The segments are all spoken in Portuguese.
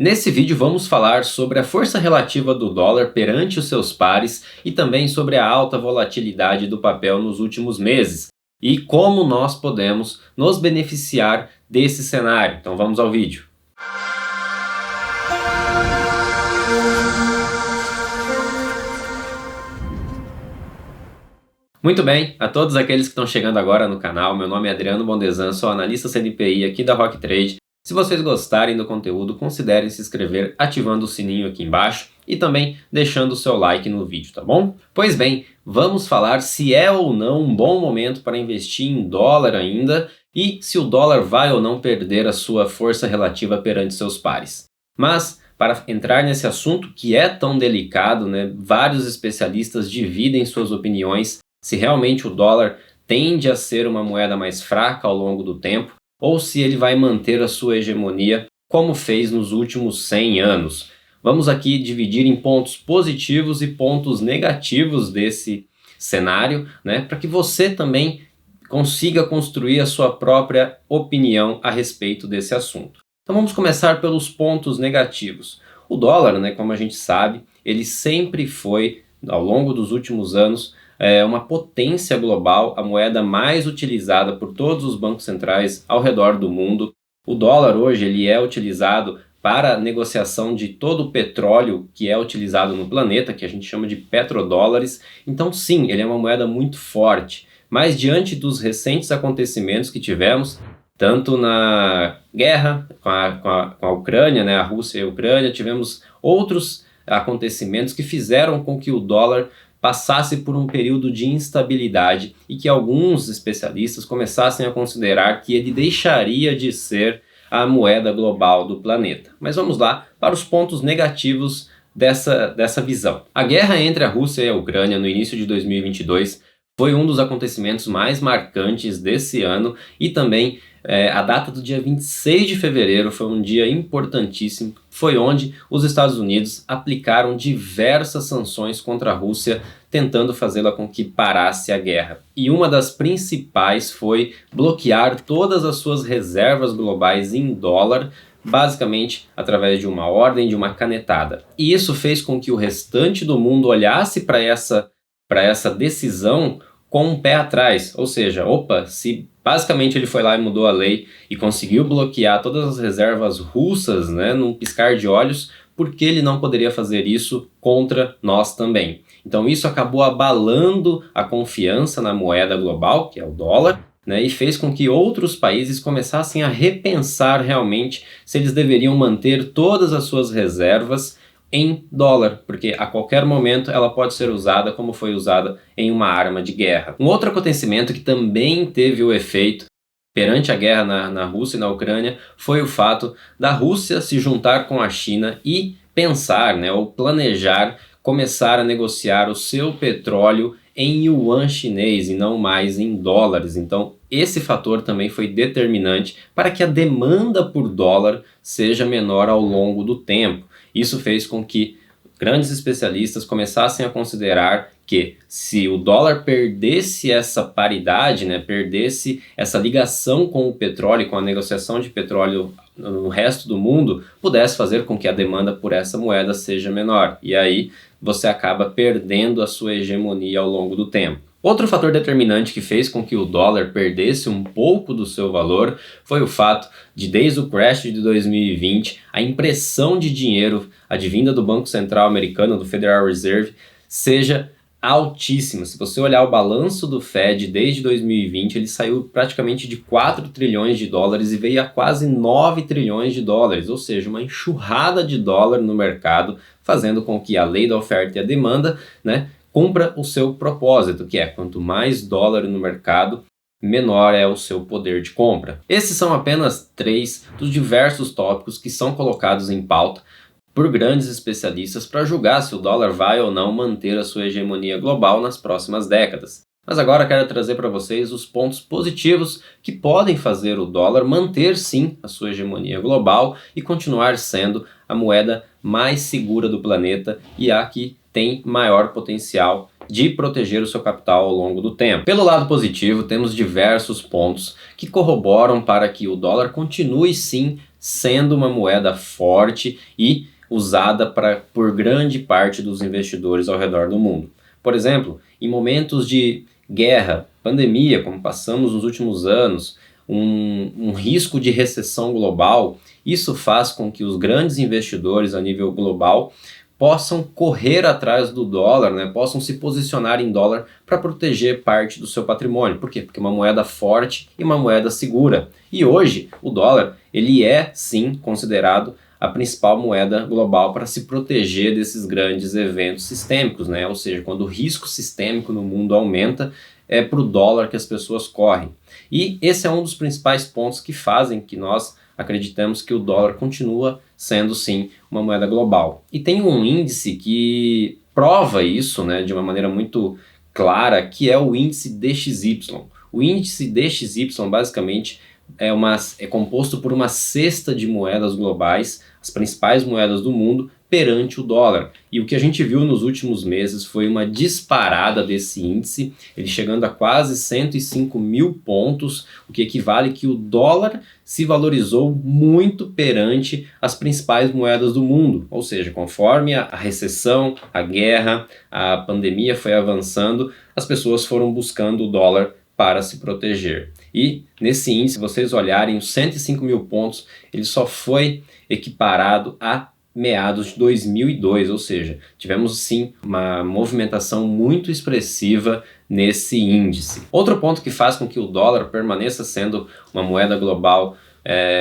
Nesse vídeo vamos falar sobre a força relativa do dólar perante os seus pares e também sobre a alta volatilidade do papel nos últimos meses e como nós podemos nos beneficiar desse cenário. Então vamos ao vídeo. Muito bem, a todos aqueles que estão chegando agora no canal, meu nome é Adriano Bondezan, sou analista CNPI aqui da Rock Trade. Se vocês gostarem do conteúdo, considerem se inscrever ativando o sininho aqui embaixo e também deixando o seu like no vídeo, tá bom? Pois bem, vamos falar se é ou não um bom momento para investir em dólar ainda e se o dólar vai ou não perder a sua força relativa perante seus pares. Mas, para entrar nesse assunto que é tão delicado, né, vários especialistas dividem suas opiniões se realmente o dólar tende a ser uma moeda mais fraca ao longo do tempo, ou se ele vai manter a sua hegemonia como fez nos últimos 100 anos. Vamos aqui dividir em pontos positivos e pontos negativos desse cenário, né, para que você também consiga construir a sua própria opinião a respeito desse assunto. Então vamos começar pelos pontos negativos. O dólar, né, como a gente sabe, ele sempre foi, ao longo dos últimos anos, uma potência global, a moeda mais utilizada por todos os bancos centrais ao redor do mundo. O dólar hoje ele é utilizado para a negociação de todo o petróleo que é utilizado no planeta, que a gente chama de petrodólares. Então sim, ele é uma moeda muito forte, mas diante dos recentes acontecimentos que tivemos, tanto na guerra com a Ucrânia, né, a Rússia e a Ucrânia, tivemos outros acontecimentos que fizeram com que o dólar passasse por um período de instabilidade e que alguns especialistas começassem a considerar que ele deixaria de ser a moeda global do planeta. Mas vamos lá para os pontos negativos dessa visão. A guerra entre a Rússia e a Ucrânia no início de 2022 foi um dos acontecimentos mais marcantes desse ano e também a data do dia 26 de fevereiro foi um dia importantíssimo, foi onde os Estados Unidos aplicaram diversas sanções contra a Rússia, tentando fazê-la com que parasse a guerra. E uma das principais foi bloquear todas as suas reservas globais em dólar, basicamente através de uma ordem, de uma canetada. E isso fez com que o restante do mundo olhasse para essa decisão com um pé atrás, ou seja, se basicamente ele foi lá e mudou a lei e conseguiu bloquear todas as reservas russas, né, num piscar de olhos, por que ele não poderia fazer isso contra nós também? Então isso acabou abalando a confiança na moeda global, que é o dólar, né, e fez com que outros países começassem a repensar realmente se eles deveriam manter todas as suas reservas em dólar, porque a qualquer momento ela pode ser usada como foi usada em uma arma de guerra. Um outro acontecimento que também teve o efeito perante a guerra na Rússia e na Ucrânia foi o fato da Rússia se juntar com a China e pensar, né, ou planejar começar a negociar o seu petróleo em yuan chinês e não mais em dólares. Então esse fator também foi determinante para que a demanda por dólar seja menor ao longo do tempo. Isso fez com que grandes especialistas começassem a considerar que se o dólar perdesse essa paridade, né, perdesse essa ligação com o petróleo, com a negociação de petróleo no resto do mundo, pudesse fazer com que a demanda por essa moeda seja menor. E aí você acaba perdendo a sua hegemonia ao longo do tempo. Outro fator determinante que fez com que o dólar perdesse um pouco do seu valor foi o fato de, desde o crash de 2020, a impressão de dinheiro advinda do Banco Central americano, do Federal Reserve, seja altíssima. Se você olhar o balanço do Fed desde 2020, ele saiu praticamente de 4 trilhões de dólares e veio a quase 9 trilhões de dólares, ou seja, uma enxurrada de dólar no mercado, fazendo com que a lei da oferta e a demanda, né, cumpra o seu propósito, que é quanto mais dólar no mercado, menor é o seu poder de compra. Esses são apenas 3 dos diversos tópicos que são colocados em pauta por grandes especialistas para julgar se o dólar vai ou não manter a sua hegemonia global nas próximas décadas. Mas agora quero trazer para vocês os pontos positivos que podem fazer o dólar manter sim a sua hegemonia global e continuar sendo a moeda mais segura do planeta e a que tem maior potencial de proteger o seu capital ao longo do tempo. Pelo lado positivo, temos diversos pontos que corroboram para que o dólar continue sim sendo uma moeda forte e usada por grande parte dos investidores ao redor do mundo. Por exemplo, em momentos de guerra, pandemia, como passamos nos últimos anos, um risco de recessão global, isso faz com que os grandes investidores a nível global possam correr atrás do dólar, né? Possam se posicionar em dólar para proteger parte do seu patrimônio. Por quê? Porque é uma moeda forte e uma moeda segura. E hoje o dólar ele é sim considerado a principal moeda global para se proteger desses grandes eventos sistêmicos, né? Ou seja, quando o risco sistêmico no mundo aumenta, é para o dólar que as pessoas correm. E esse é um dos principais pontos que fazem que nós acreditamos que o dólar continua sendo sim uma moeda global. E tem um índice que prova isso, né, de uma maneira muito clara, que é o índice DXY. O índice DXY basicamente é composto por uma cesta de moedas globais, as principais moedas do mundo, perante o dólar. E o que a gente viu nos últimos meses foi uma disparada desse índice, ele chegando a quase 105 mil pontos, o que equivale que o dólar se valorizou muito perante as principais moedas do mundo. Ou seja, conforme a recessão, a guerra, a pandemia foi avançando, as pessoas foram buscando o dólar para se proteger. E nesse índice, se vocês olharem, os 105 mil pontos, ele só foi equiparado a meados de 2002, ou seja, tivemos sim uma movimentação muito expressiva nesse índice. Outro ponto que faz com que o dólar permaneça sendo uma moeda global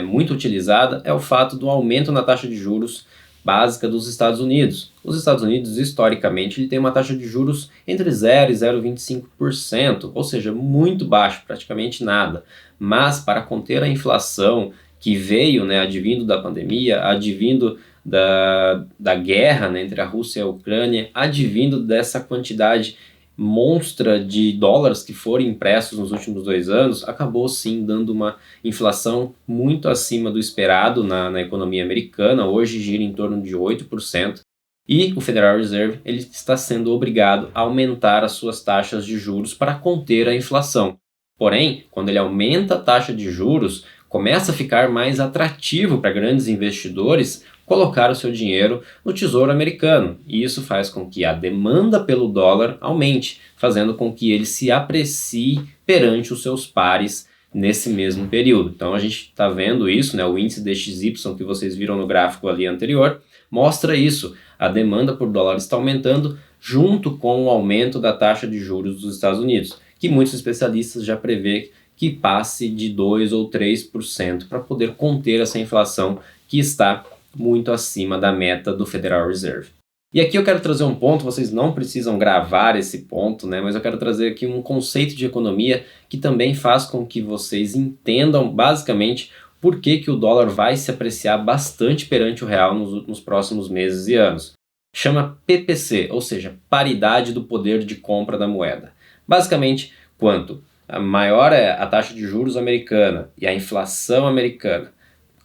muito utilizada é o fato do aumento na taxa de juros básica dos Estados Unidos. Os Estados Unidos, historicamente, ele tem uma taxa de juros entre 0 e 0,25%, ou seja, muito baixo, praticamente nada. Mas para conter a inflação que veio, né, advindo da pandemia, advindo da guerra, né, entre a Rússia e a Ucrânia, advindo dessa quantidade monstra de dólares que foram impressos nos últimos 2 anos, acabou sim dando uma inflação muito acima do esperado na economia americana. Hoje gira em torno de 8%, e o Federal Reserve ele está sendo obrigado a aumentar as suas taxas de juros para conter a inflação. Porém, quando ele aumenta a taxa de juros, começa a ficar mais atrativo para grandes investidores colocar o seu dinheiro no Tesouro Americano, e isso faz com que a demanda pelo dólar aumente, fazendo com que ele se aprecie perante os seus pares nesse mesmo período. Então a gente está vendo isso, né? O índice DXY que vocês viram no gráfico ali anterior mostra isso. A demanda por dólar está aumentando junto com o aumento da taxa de juros dos Estados Unidos, que muitos especialistas já prevê que passe de 2 ou 3% para poder conter essa inflação que está muito acima da meta do Federal Reserve. E aqui eu quero trazer um ponto, vocês não precisam gravar esse ponto, né? Mas eu quero trazer aqui um conceito de economia que também faz com que vocês entendam basicamente por que o dólar vai se apreciar bastante perante o real nos próximos meses e anos. Chama PPC, ou seja, paridade do poder de compra da moeda. Basicamente, quanto maior é a taxa de juros americana e a inflação americana,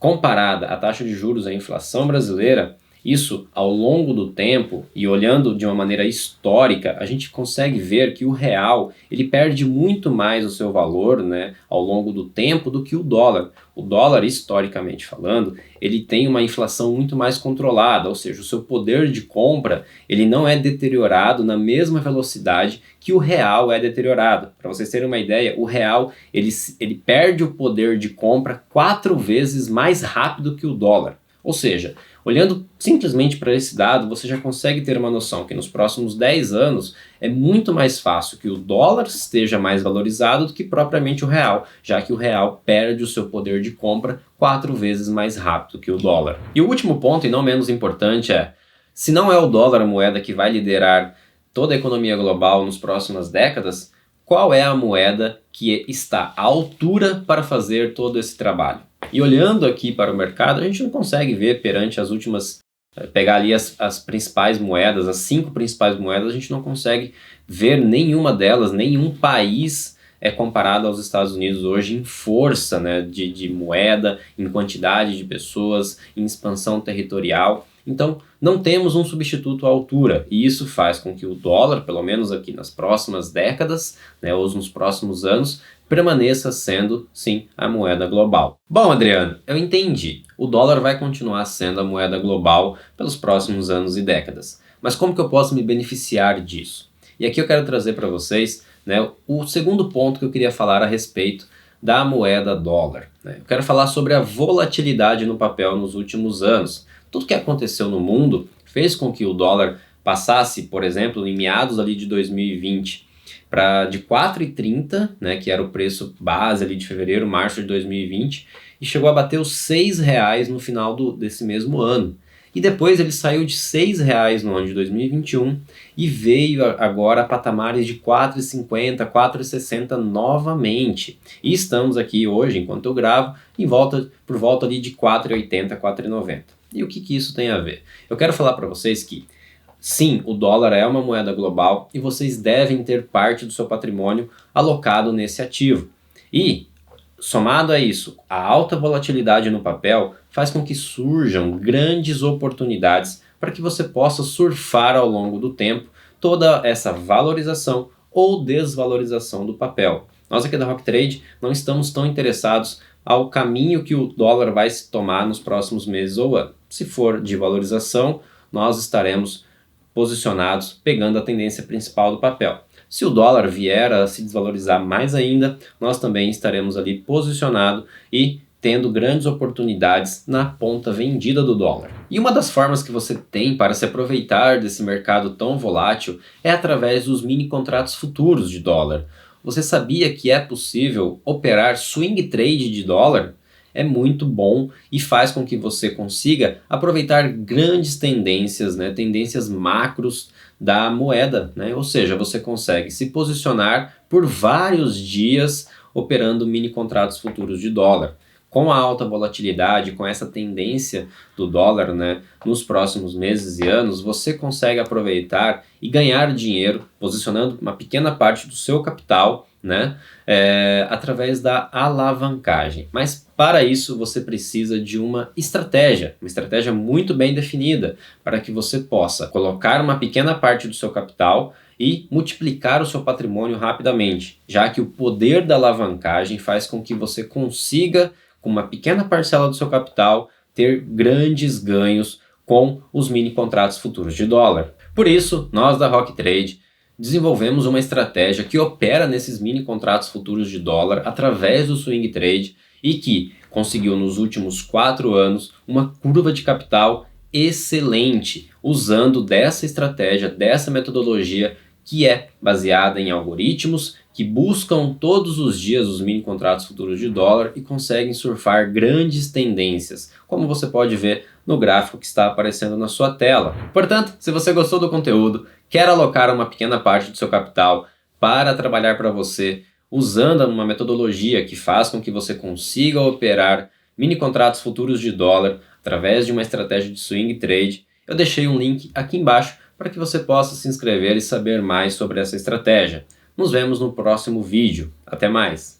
comparada à taxa de juros à inflação brasileira, isso ao longo do tempo e olhando de uma maneira histórica, a gente consegue ver que o real ele perde muito mais o seu valor, né, ao longo do tempo do que o dólar. O dólar, historicamente falando, ele tem uma inflação muito mais controlada, ou seja, o seu poder de compra ele não é deteriorado na mesma velocidade que o real é deteriorado. Para vocês terem uma ideia, o real ele perde o poder de compra 4 vezes mais rápido que o dólar. Ou seja, olhando simplesmente para esse dado, você já consegue ter uma noção que nos próximos 10 anos é muito mais fácil que o dólar esteja mais valorizado do que propriamente o real, já que o real perde o seu poder de compra 4 vezes mais rápido que o dólar. E o último ponto, e não menos importante, é: se não é o dólar a moeda que vai liderar toda a economia global nas próximas décadas, qual é a moeda que está à altura para fazer todo esse trabalho? E olhando aqui para o mercado, a gente não consegue ver perante as últimas, pegar ali as principais moedas, as 5 principais moedas, a gente não consegue ver nenhuma delas, nenhum país é comparado aos Estados Unidos hoje em força, né, de moeda, em quantidade de pessoas, em expansão territorial. Então, não temos um substituto à altura, e isso faz com que o dólar, pelo menos aqui nas próximas décadas, né, ou nos próximos anos, permaneça sendo, sim, a moeda global. Bom, Adriano, eu entendi. O dólar vai continuar sendo a moeda global pelos próximos anos e décadas. Mas como que eu posso me beneficiar disso? E aqui eu quero trazer para vocês, né, o segundo ponto que eu queria falar a respeito da moeda dólar, né? Eu quero falar sobre a volatilidade no papel nos últimos anos. Tudo que aconteceu no mundo fez com que o dólar passasse, por exemplo, em meados ali de 2020, de 4,30, né, que era o preço base ali de fevereiro, março de 2020, e chegou a bater os R$ 6 no final desse mesmo ano. E depois ele saiu de R$ 6 no ano de 2021 e veio agora a patamares de 4,50, 4,60 novamente. E estamos aqui hoje, enquanto eu gravo, por volta ali de 4,80, 4,90. E o que isso tem a ver? Eu quero falar para vocês que sim, o dólar é uma moeda global e vocês devem ter parte do seu patrimônio alocado nesse ativo. E, somado a isso, a alta volatilidade no papel faz com que surjam grandes oportunidades para que você possa surfar ao longo do tempo toda essa valorização ou desvalorização do papel. Nós aqui da Rock Trade não estamos tão interessados ao caminho que o dólar vai se tomar nos próximos meses ou anos. Se for de valorização, nós estaremos posicionados pegando a tendência principal do papel. Se o dólar vier a se desvalorizar mais ainda, nós também estaremos ali posicionados e tendo grandes oportunidades na ponta vendida do dólar. E uma das formas que você tem para se aproveitar desse mercado tão volátil é através dos mini contratos futuros de dólar. Você sabia que é possível operar swing trade de dólar? É muito bom e faz com que você consiga aproveitar grandes tendências, né, tendências macros da moeda, né? Ou seja, você consegue se posicionar por vários dias operando mini contratos futuros de dólar. Com a alta volatilidade, com essa tendência do dólar, né, nos próximos meses e anos, você consegue aproveitar e ganhar dinheiro posicionando uma pequena parte do seu capital, né, através da alavancagem. Mas para isso você precisa de uma estratégia muito bem definida para que você possa colocar uma pequena parte do seu capital e multiplicar o seu patrimônio rapidamente, já que o poder da alavancagem faz com que você consiga, com uma pequena parcela do seu capital, ter grandes ganhos com os mini contratos futuros de dólar. Por isso, nós da Rock Trade desenvolvemos uma estratégia que opera nesses mini contratos futuros de dólar através do swing trade e que conseguiu nos últimos 4 anos uma curva de capital excelente, usando dessa estratégia, dessa metodologia que é baseada em algoritmos que buscam todos os dias os mini contratos futuros de dólar e conseguem surfar grandes tendências, como você pode ver no gráfico que está aparecendo na sua tela. Portanto, se você gostou do conteúdo, quer alocar uma pequena parte do seu capital para trabalhar para você, usando uma metodologia que faz com que você consiga operar mini contratos futuros de dólar através de uma estratégia de swing trade, eu deixei um link aqui embaixo para que você possa se inscrever e saber mais sobre essa estratégia. Nos vemos no próximo vídeo. Até mais!